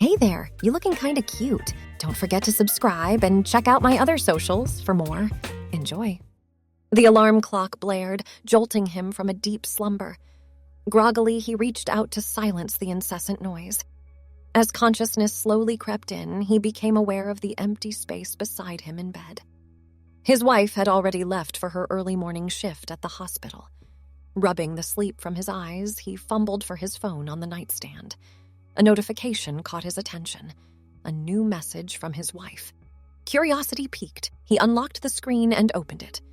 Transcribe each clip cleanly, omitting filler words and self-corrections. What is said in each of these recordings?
Hey there, you looking kinda cute. Don't forget to subscribe and check out my other socials for more. Enjoy. The alarm clock blared, jolting him from a deep slumber. Groggily, he reached out to silence the incessant noise. As consciousness slowly crept in, he became aware of the empty space beside him in bed. His wife had already left for her early morning shift at the hospital. Rubbing the sleep from his eyes, he fumbled for his phone on the nightstand. A notification caught his attention. A new message from his wife. Curiosity piqued. He unlocked the screen and opened it.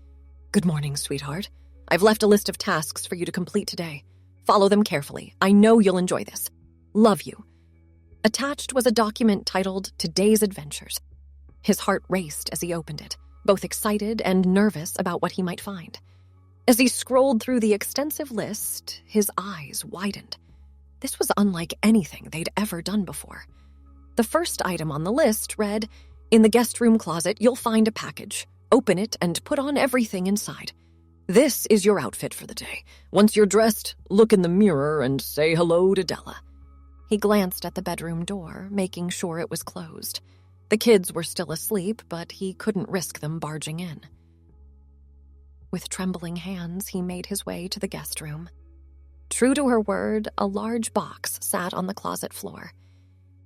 "Good morning, sweetheart. I've left a list of tasks for you to complete today. Follow them carefully. I know you'll enjoy this. Love you." Attached was a document titled Today's Adventures. His heart raced as he opened it, both excited and nervous about what he might find. As he scrolled through the extensive list, his eyes widened. This was unlike anything they'd ever done before. The first item on the list read, "In the guest room closet, you'll find a package. Open it and put on everything inside. This is your outfit for the day. Once you're dressed, look in the mirror and say hello to Dela." He glanced at the bedroom door, making sure it was closed. The kids were still asleep, but he couldn't risk them barging in. With trembling hands, he made his way to the guest room. True to her word, a large box sat on the closet floor.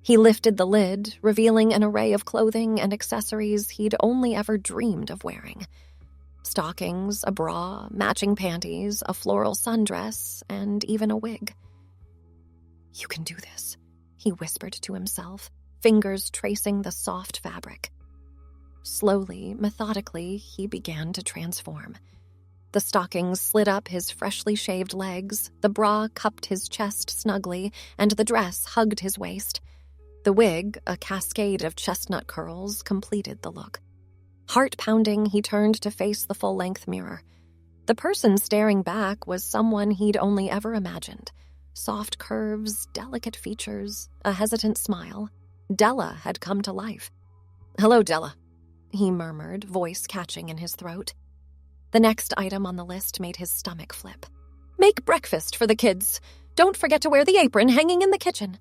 He lifted the lid, revealing an array of clothing and accessories he'd only ever dreamed of wearing. Stockings, a bra, matching panties, a floral sundress, and even a wig. "You can do this," he whispered to himself, fingers tracing the soft fabric. Slowly, methodically, he began to transform. The stockings slid up his freshly shaved legs, the bra cupped his chest snugly, and the dress hugged his waist. The wig, a cascade of chestnut curls, completed the look. Heart-pounding, he turned to face the full-length mirror. The person staring back was someone he'd only ever imagined. Soft curves, delicate features, a hesitant smile. Dela had come to life. "Hello, Dela," he murmured, voice catching in his throat. The next item on the list made his stomach flip. "Make breakfast for the kids. Don't forget to wear the apron hanging in the kitchen."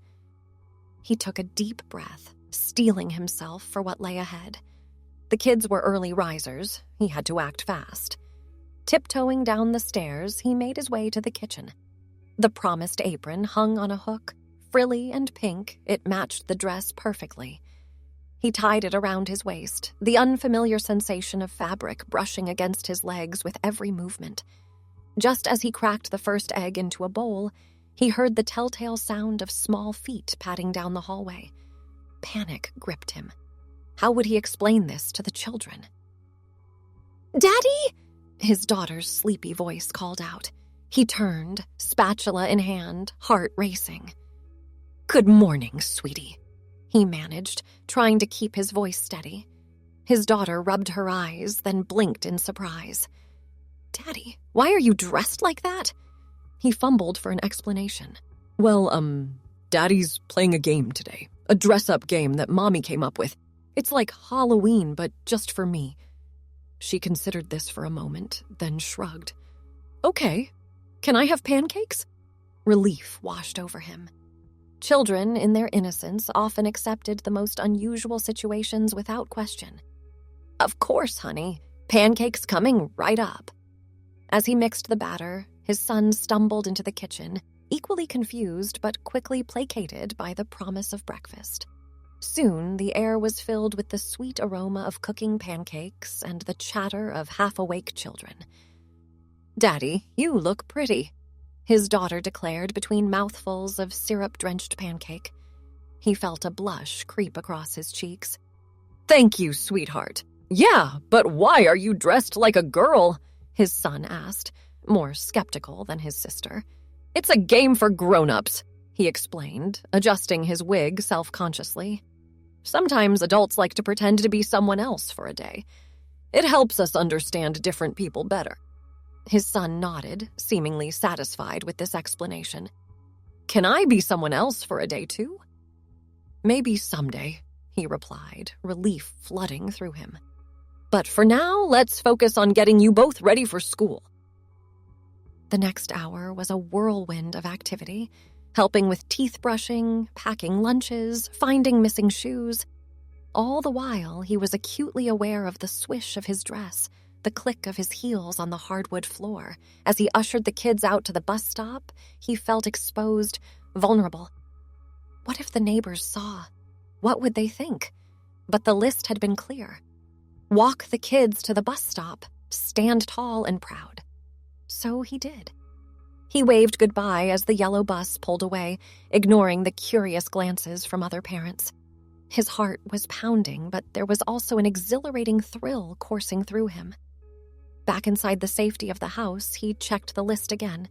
He took a deep breath, steeling himself for what lay ahead. The kids were early risers. He had to act fast. Tiptoeing down the stairs, he made his way to the kitchen. The promised apron hung on a hook. Frilly and pink, it matched the dress perfectly. He tied it around his waist, the unfamiliar sensation of fabric brushing against his legs with every movement. Just as he cracked the first egg into a bowl, he heard the telltale sound of small feet padding down the hallway. Panic gripped him. How would he explain this to the children? "Daddy!" His daughter's sleepy voice called out. He turned, spatula in hand, heart racing. "Good morning, sweetie," he managed, trying to keep his voice steady. His daughter rubbed her eyes, then blinked in surprise. "Daddy, why are you dressed like that?" He fumbled for an explanation. "Well, Daddy's playing a game today. A dress-up game that Mommy came up with. It's like Halloween, but just for me." She considered this for a moment, then shrugged. "Okay. Can I have pancakes?" Relief washed over him. Children, in their innocence, often accepted the most unusual situations without question. "Of course, honey. Pancakes coming right up." As he mixed the batter, his son stumbled into the kitchen, equally confused but quickly placated by the promise of breakfast. Soon, the air was filled with the sweet aroma of cooking pancakes and the chatter of half-awake children. "Daddy, you look pretty," his daughter declared between mouthfuls of syrup-drenched pancake. He felt a blush creep across his cheeks. "Thank you, sweetheart. Yeah, but why are you dressed like a girl?" his son asked, more skeptical than his sister. "It's a game for grown-ups," he explained, adjusting his wig self-consciously. "Sometimes adults like to pretend to be someone else for a day. It helps us understand different people better." His son nodded, seemingly satisfied with this explanation. "Can I be someone else for a day, too?" "Maybe someday," he replied, relief flooding through him. "But for now, let's focus on getting you both ready for school." The next hour was a whirlwind of activity. helping with teeth brushing, packing lunches, finding missing shoes. All the while, he was acutely aware of the swish of his dress, the click of his heels on the hardwood floor. As he ushered the kids out to the bus stop, he felt exposed, vulnerable. What if the neighbors saw? What would they think? But the list had been clear. Walk the kids to the bus stop, stand tall and proud. So he did. He waved goodbye as the yellow bus pulled away, ignoring the curious glances from other parents. His heart was pounding, but there was also an exhilarating thrill coursing through him. Back inside the safety of the house, he checked the list again.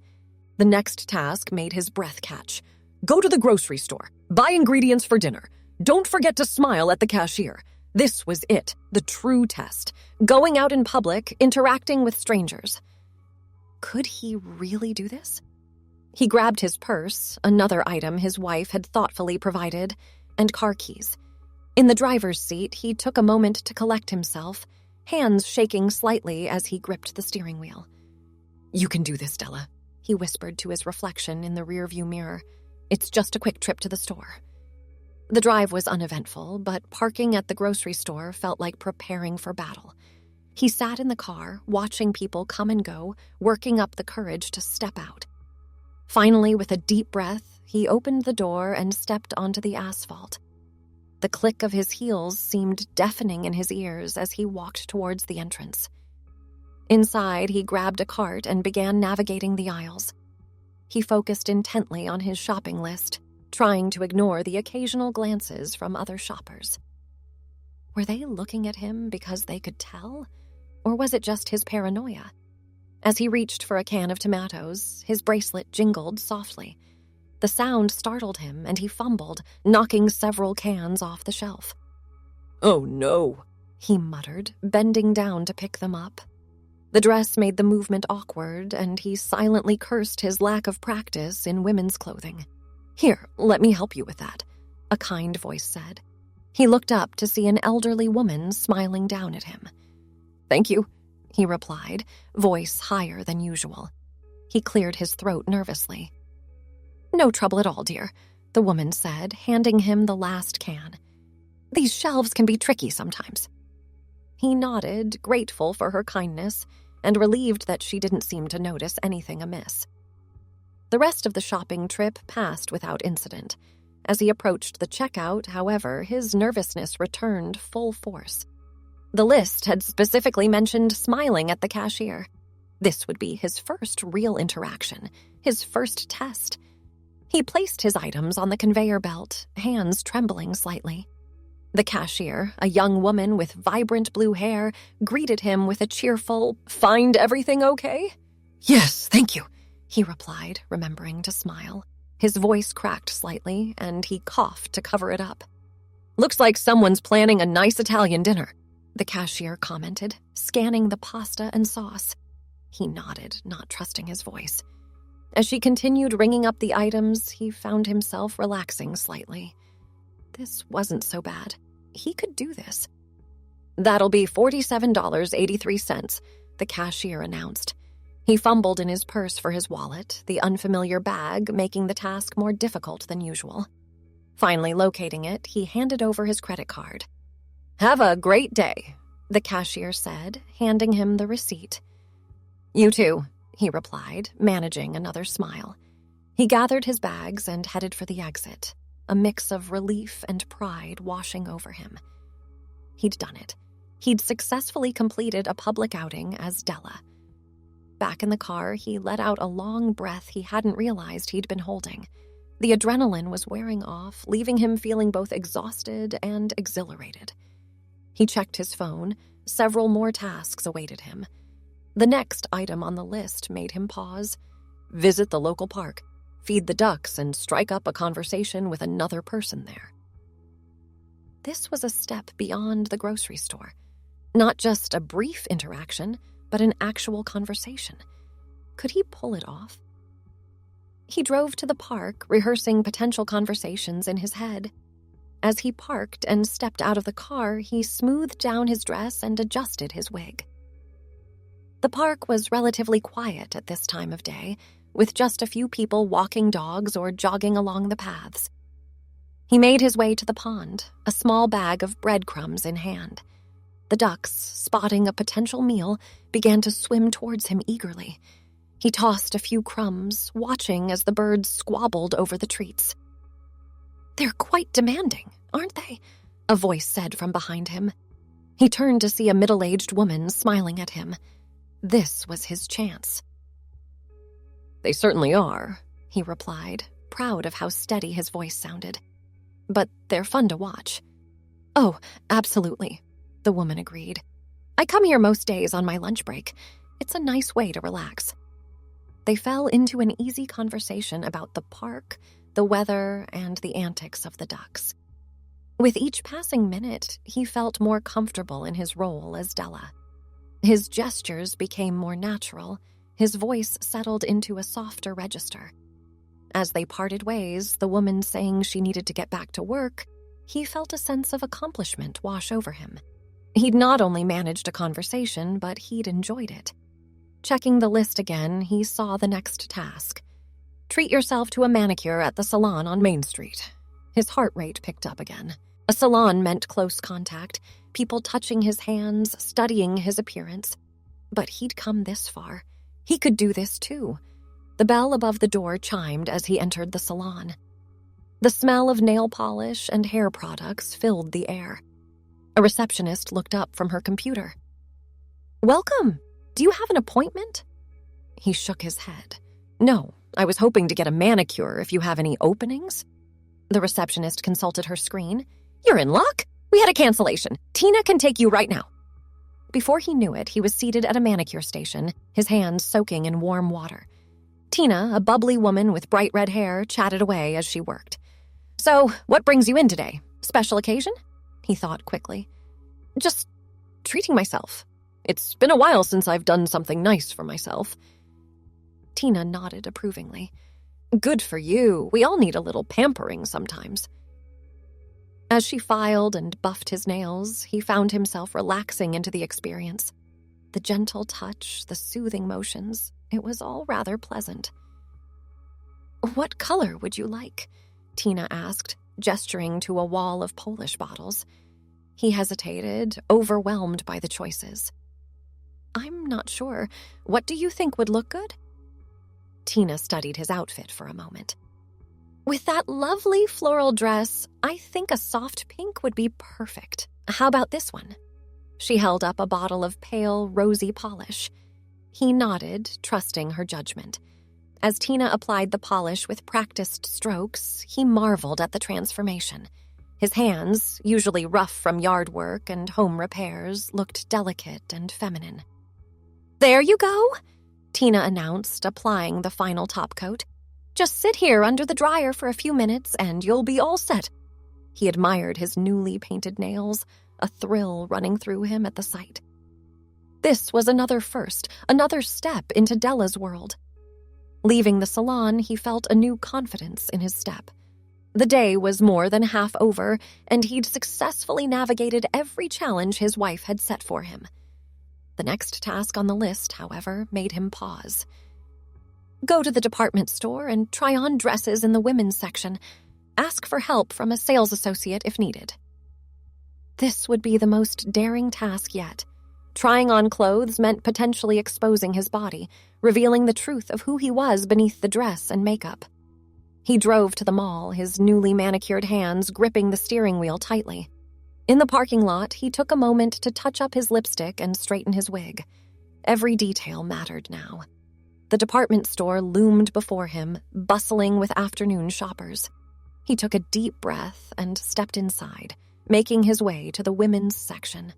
The next task made his breath catch. Go to the grocery store. Buy ingredients for dinner. Don't forget to smile at the cashier. This was it, the true test. Going out in public, interacting with strangers. Could he really do this? He grabbed his purse, another item his wife had thoughtfully provided, and car keys. In the driver's seat, he took a moment to collect himself, hands shaking slightly as he gripped the steering wheel. You can do this, Dela, he whispered to his reflection in the rearview mirror. It's just a quick trip to the store. The drive was uneventful, but parking at the grocery store felt like preparing for battle. He sat in the car, watching people come and go, working up the courage to step out. Finally, with a deep breath, he opened the door and stepped onto the asphalt. The click of his heels seemed deafening in his ears as he walked towards the entrance. Inside, he grabbed a cart and began navigating the aisles. He focused intently on his shopping list, trying to ignore the occasional glances from other shoppers. Were they looking at him because they could tell? Or was it just his paranoia? As he reached for a can of tomatoes, his bracelet jingled softly. The sound startled him, and he fumbled, knocking several cans off the shelf. Oh no, he muttered, bending down to pick them up. The dress made the movement awkward, and he silently cursed his lack of practice in women's clothing. Here, let me help you with that, a kind voice said. He looked up to see an elderly woman smiling down at him. Thank you, he replied, voice higher than usual. He cleared his throat nervously. No trouble at all, dear, the woman said, handing him the last can. These shelves can be tricky sometimes. He nodded, grateful for her kindness, and relieved that she didn't seem to notice anything amiss. The rest of the shopping trip passed without incident. As he approached the checkout, however, his nervousness returned full force. The list had specifically mentioned smiling at the cashier. This would be his first real interaction, his first test. He placed his items on the conveyor belt, hands trembling slightly. The cashier, a young woman with vibrant blue hair, greeted him with a cheerful, "Find everything okay?" "Yes, thank you," he replied, remembering to smile. His voice cracked slightly, and he coughed to cover it up. "Looks like someone's planning a nice Italian dinner," the cashier commented, scanning the pasta and sauce. He nodded, not trusting his voice. As she continued ringing up the items, he found himself relaxing slightly. This wasn't so bad. He could do this. "That'll be $47.83, the cashier announced. He fumbled in his purse for his wallet, the unfamiliar bag making the task more difficult than usual. Finally locating it, he handed over his credit card. "Have a great day," the cashier said, handing him the receipt. "You too," he replied, managing another smile. He gathered his bags and headed for the exit, a mix of relief and pride washing over him. He'd done it. He'd successfully completed a public outing as Dela. Back in the car, he let out a long breath he hadn't realized he'd been holding. The adrenaline was wearing off, leaving him feeling both exhausted and exhilarated. He checked his phone. Several more tasks awaited him. The next item on the list made him pause. Visit the local park, feed the ducks, and strike up a conversation with another person there. This was a step beyond the grocery store. Not just a brief interaction, but an actual conversation. Could he pull it off? He drove to the park, rehearsing potential conversations in his head. As he parked and stepped out of the car, he smoothed down his dress and adjusted his wig. The park was relatively quiet at this time of day, with just a few people walking dogs or jogging along the paths. He made his way to the pond, a small bag of breadcrumbs in hand. The ducks, spotting a potential meal, began to swim towards him eagerly. He tossed a few crumbs, watching as the birds squabbled over the treats. "They're quite demanding, aren't they?" a voice said from behind him. He turned to see a middle-aged woman smiling at him. This was his chance. "They certainly are," he replied, proud of how steady his voice sounded. "But they're fun to watch." "Oh, absolutely," the woman agreed. "I come here most days on my lunch break. It's a nice way to relax." They fell into an easy conversation about the park, the weather, and the antics of the ducks. With each passing minute, he felt more comfortable in his role as Dela. His gestures became more natural, his voice settled into a softer register. As they parted ways, the woman saying she needed to get back to work, he felt a sense of accomplishment wash over him. He'd not only managed a conversation, but he'd enjoyed it. Checking the list again, he saw the next task. Treat yourself to a manicure at the Salon on Main Street. His heart rate picked up again. A salon meant close contact, people touching his hands, studying his appearance. But he'd come this far. He could do this too. The bell above the door chimed as he entered the salon. The smell of nail polish and hair products filled the air. A receptionist looked up from her computer. "Welcome. Do you have an appointment?" He shook his head. "No, I was hoping to get a manicure if you have any openings." The receptionist consulted her screen. "You're in luck. We had a cancellation. Tina can take you right now." Before he knew it, he was seated at a manicure station, his hands soaking in warm water. Tina, a bubbly woman with bright red hair, chatted away as she worked. "So, what brings you in today? Special occasion?" He thought quickly. "Just treating myself. It's been a while since I've done something nice for myself." Tina nodded approvingly. "Good for you. We all need a little pampering sometimes." As she filed and buffed his nails, he found himself relaxing into the experience. The gentle touch, the soothing motions, it was all rather pleasant. "What color would you like?" Tina asked, gesturing to a wall of Polish bottles. He hesitated, overwhelmed by the choices. "I'm not sure. What do you think would look good?" Tina studied his outfit for a moment. "With that lovely floral dress, I think a soft pink would be perfect. How about this one?" She held up a bottle of pale, rosy polish. He nodded, trusting her judgment. As Tina applied the polish with practiced strokes, he marveled at the transformation. His hands, usually rough from yard work and home repairs, looked delicate and feminine. "There you go," Tina announced, applying the final top coat. "Just sit here under the dryer for a few minutes and you'll be all set." He admired his newly painted nails, a thrill running through him at the sight. This was another first, another step into Dela's world. Leaving the salon, he felt a new confidence in his step. The day was more than half over, and he'd successfully navigated every challenge his wife had set for him. The next task on the list, however, made him pause. Go to the department store and try on dresses in the women's section. Ask for help from a sales associate if needed. This would be the most daring task yet. Trying on clothes meant potentially exposing his body, revealing the truth of who he was beneath the dress and makeup. He drove to the mall, his newly manicured hands gripping the steering wheel tightly. In the parking lot, he took a moment to touch up his lipstick and straighten his wig. Every detail mattered now. The department store loomed before him, bustling with afternoon shoppers. He took a deep breath and stepped inside, making his way to the women's section.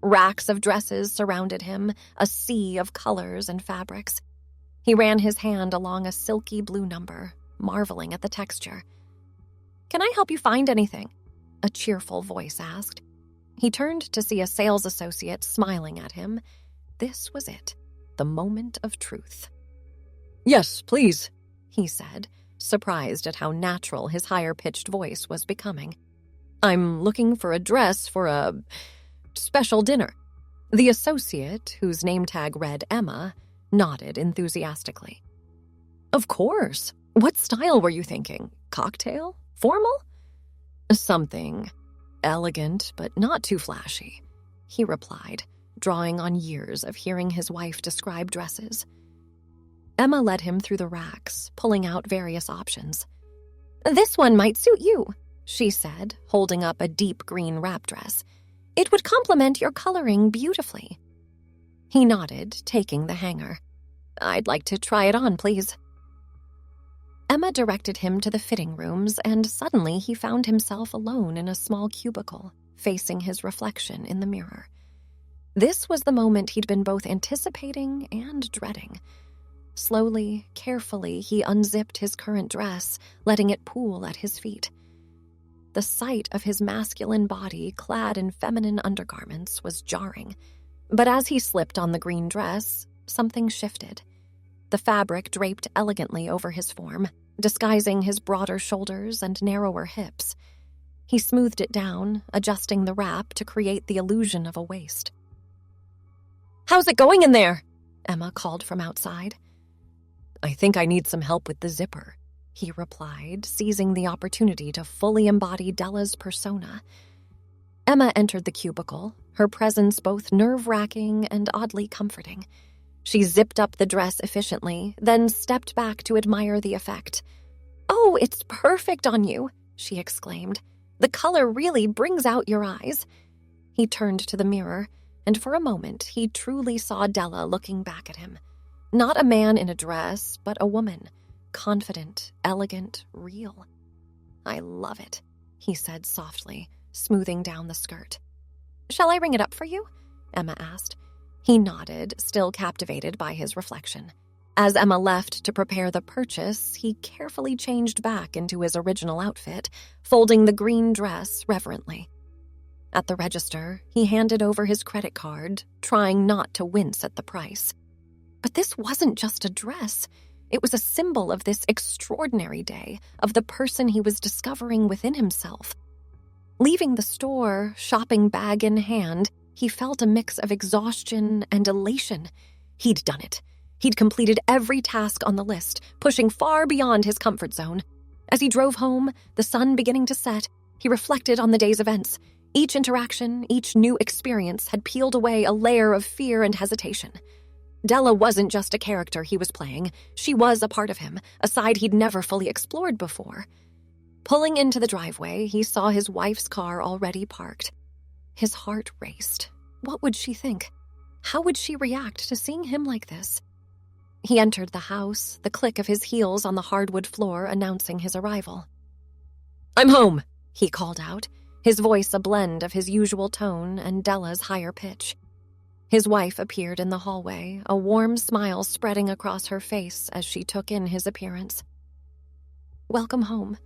Racks of dresses surrounded him, a sea of colors and fabrics. He ran his hand along a silky blue number, marveling at the texture. "Can I help you find anything?" a cheerful voice asked. He turned to see a sales associate smiling at him. This was it, the moment of truth. "Yes, please," he said, surprised at how natural his higher-pitched voice was becoming. "I'm looking for a dress for a special dinner." The associate, whose name tag read Emma, nodded enthusiastically. Of course. What style were you thinking? Cocktail? Formal? Something elegant, but not too flashy, he replied, drawing on years of hearing his wife describe dresses. Emma led him through the racks, pulling out various options. This one might suit you, she said, holding up a deep green wrap dress. It would complement your coloring beautifully. He nodded, taking the hanger. I'd like to try it on, please. Emma directed him to the fitting rooms, and suddenly he found himself alone in a small cubicle, facing his reflection in the mirror. This was the moment he'd been both anticipating and dreading. Slowly, carefully, he unzipped his current dress, letting it pool at his feet. The sight of his masculine body clad in feminine undergarments was jarring, but as he slipped on the green dress, something shifted. The fabric draped elegantly over his form, disguising his broader shoulders and narrower hips. He smoothed it down, adjusting the wrap to create the illusion of a waist. "How's it going in there?" Emma called from outside. "I think I need some help with the zipper," he replied, seizing the opportunity to fully embody Dela's persona. Emma entered the cubicle, her presence both nerve-wracking and oddly comforting. She zipped up the dress efficiently, then stepped back to admire the effect. "Oh, it's perfect on you," she exclaimed. "The color really brings out your eyes." He turned to the mirror, and for a moment he truly saw Dela looking back at him. Not a man in a dress, but a woman, confident, elegant, real. "I love it," he said softly, smoothing down the skirt. "Shall I ring it up for you?" Emma asked. He nodded, still captivated by his reflection. As Emma left to prepare the purchase, he carefully changed back into his original outfit, folding the green dress reverently. At the register, he handed over his credit card, trying not to wince at the price. But this wasn't just a dress. It was a symbol of this extraordinary day, of the person he was discovering within himself. Leaving the store, shopping bag in hand, he felt a mix of exhaustion and elation. He'd done it. He'd completed every task on the list, pushing far beyond his comfort zone. As he drove home, the sun beginning to set, he reflected on the day's events. Each interaction, each new experience had peeled away a layer of fear and hesitation. Dela wasn't just a character he was playing. She was a part of him, a side he'd never fully explored before. Pulling into the driveway, he saw his wife's car already parked. His heart raced. What would she think? How would she react to seeing him like this? He entered the house, the click of his heels on the hardwood floor announcing his arrival. "I'm home," he called out, his voice a blend of his usual tone and Dela's higher pitch. His wife appeared in the hallway, a warm smile spreading across her face as she took in his appearance. "Welcome home,"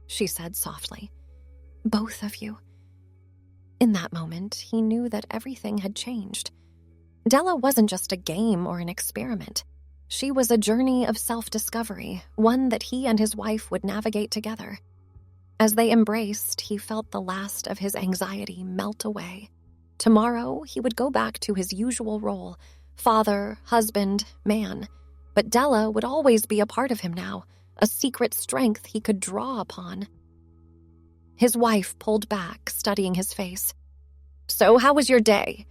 she said softly. "Both of you." In that moment, he knew that everything had changed. Dela wasn't just a game or an experiment. She was a journey of self-discovery, one that he and his wife would navigate together. As they embraced, he felt the last of his anxiety melt away. Tomorrow, he would go back to his usual role, father, husband, man. But Dela would always be a part of him now, a secret strength he could draw upon. His wife pulled back, studying his face. "So how was your day?"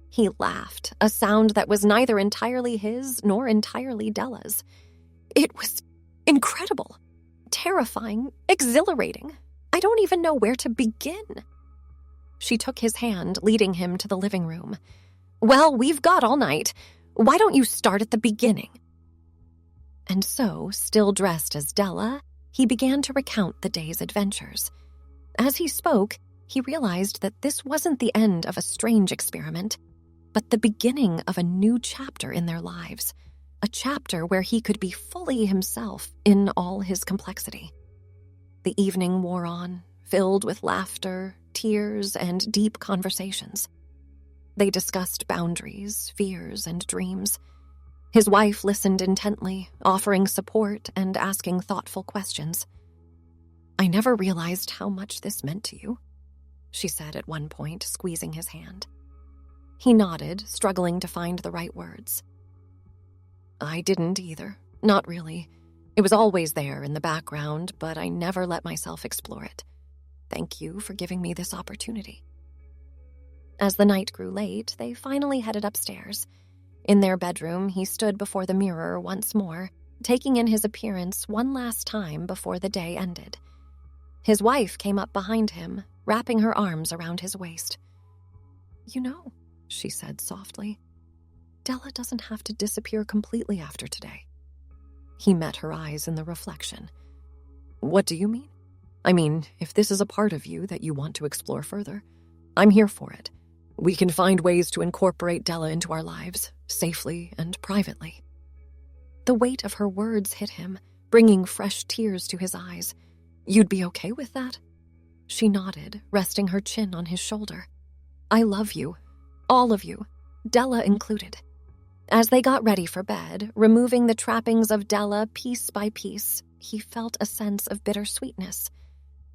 He laughed, a sound that was neither entirely his nor entirely Dela's. "It was incredible, terrifying, exhilarating. I don't even know where to begin." She took his hand, leading him to the living room. "Well, we've got all night. Why don't you start at the beginning?" And so, still dressed as Dela, he began to recount the day's adventures. As he spoke, he realized that this wasn't the end of a strange experiment, but the beginning of a new chapter in their lives, a chapter where he could be fully himself in all his complexity. The evening wore on, filled with laughter, tears, and deep conversations. They discussed boundaries, fears, and dreams. His wife listened intently, offering support and asking thoughtful questions. "I never realized how much this meant to you," she said at one point, squeezing his hand. He nodded, struggling to find the right words. "I didn't either. Not really. It was always there in the background, but I never let myself explore it. Thank you for giving me this opportunity. As the night grew late, they finally headed upstairs. In their bedroom, he stood before the mirror once more, taking in his appearance one last time before the day ended. His wife came up behind him, wrapping her arms around his waist. "You know," she said softly, "Dela doesn't have to disappear completely after today." He met her eyes in the reflection. "What do you mean? I mean, if this is a part of you that you want to explore further, I'm here for it. We can find ways to incorporate Dela into our lives, safely and privately." The weight of her words hit him, bringing fresh tears to his eyes. "You'd be okay with that?" She nodded, resting her chin on his shoulder. "I love you. All of you. Dela included." As they got ready for bed, removing the trappings of Dela piece by piece, he felt a sense of bittersweetness.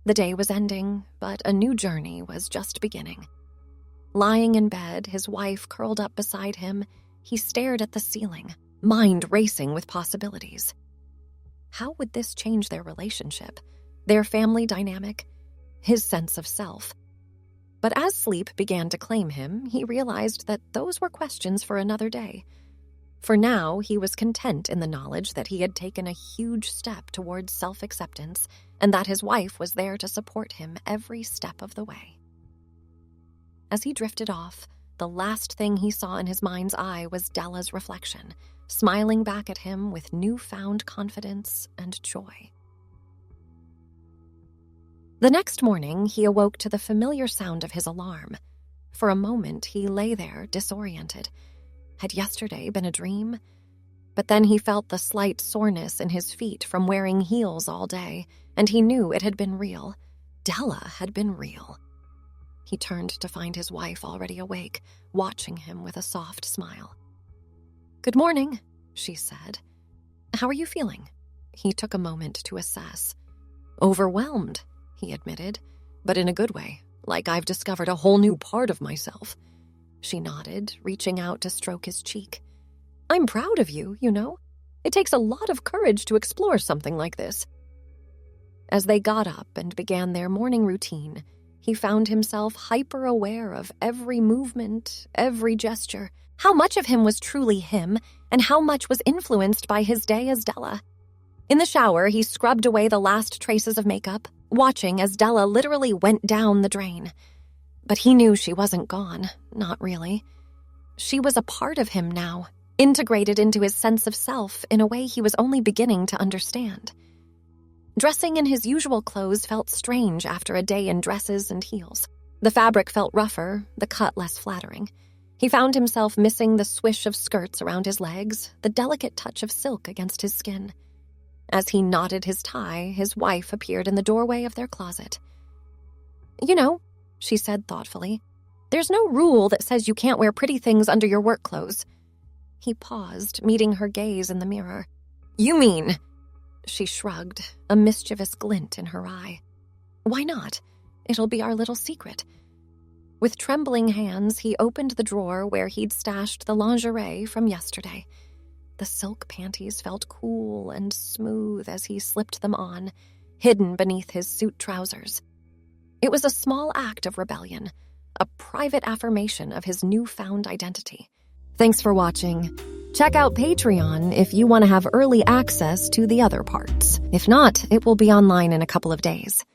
The day was ending, but a new journey was just beginning. Lying in bed, his wife curled up beside him, he stared at the ceiling, mind racing with possibilities. How would this change their relationship, their family dynamic, his sense of self? But as sleep began to claim him, he realized that those were questions for another day. For now, he was content in the knowledge that he had taken a huge step towards self-acceptance and that his wife was there to support him every step of the way. As he drifted off, the last thing he saw in his mind's eye was Dela's reflection, smiling back at him with newfound confidence and joy. The next morning, he awoke to the familiar sound of his alarm. For a moment, he lay there, disoriented. Had yesterday been a dream? But then he felt the slight soreness in his feet from wearing heels all day, and he knew it had been real. Dela had been real. He turned to find his wife already awake, watching him with a soft smile. "Good morning," she said. "How are you feeling?" He took a moment to assess. "Overwhelmed," he admitted, "but in a good way, like I've discovered a whole new part of myself." She nodded, reaching out to stroke his cheek. "I'm proud of you, you know. It takes a lot of courage to explore something like this." As they got up and began their morning routine, he found himself hyper-aware of every movement, every gesture, how much of him was truly him, and how much was influenced by his day as Dela. In the shower, he scrubbed away the last traces of makeup, watching as Dela literally went down the drain. But he knew she wasn't gone, not really. She was a part of him now, integrated into his sense of self in a way he was only beginning to understand. Dressing in his usual clothes felt strange after a day in dresses and heels. The fabric felt rougher, the cut less flattering. He found himself missing the swish of skirts around his legs, the delicate touch of silk against his skin. As he knotted his tie, his wife appeared in the doorway of their closet. "You know," she said thoughtfully, "there's no rule that says you can't wear pretty things under your work clothes." He paused, meeting her gaze in the mirror. "You mean..." She shrugged, a mischievous glint in her eye. "Why not? It'll be our little secret." With trembling hands, he opened the drawer where he'd stashed the lingerie from yesterday. The silk panties felt cool and smooth as he slipped them on, hidden beneath his suit trousers. It was a small act of rebellion, a private affirmation of his newfound identity. Thanks for watching. Check out Patreon if you want to have early access to the other parts. If not, it will be online in a couple of days.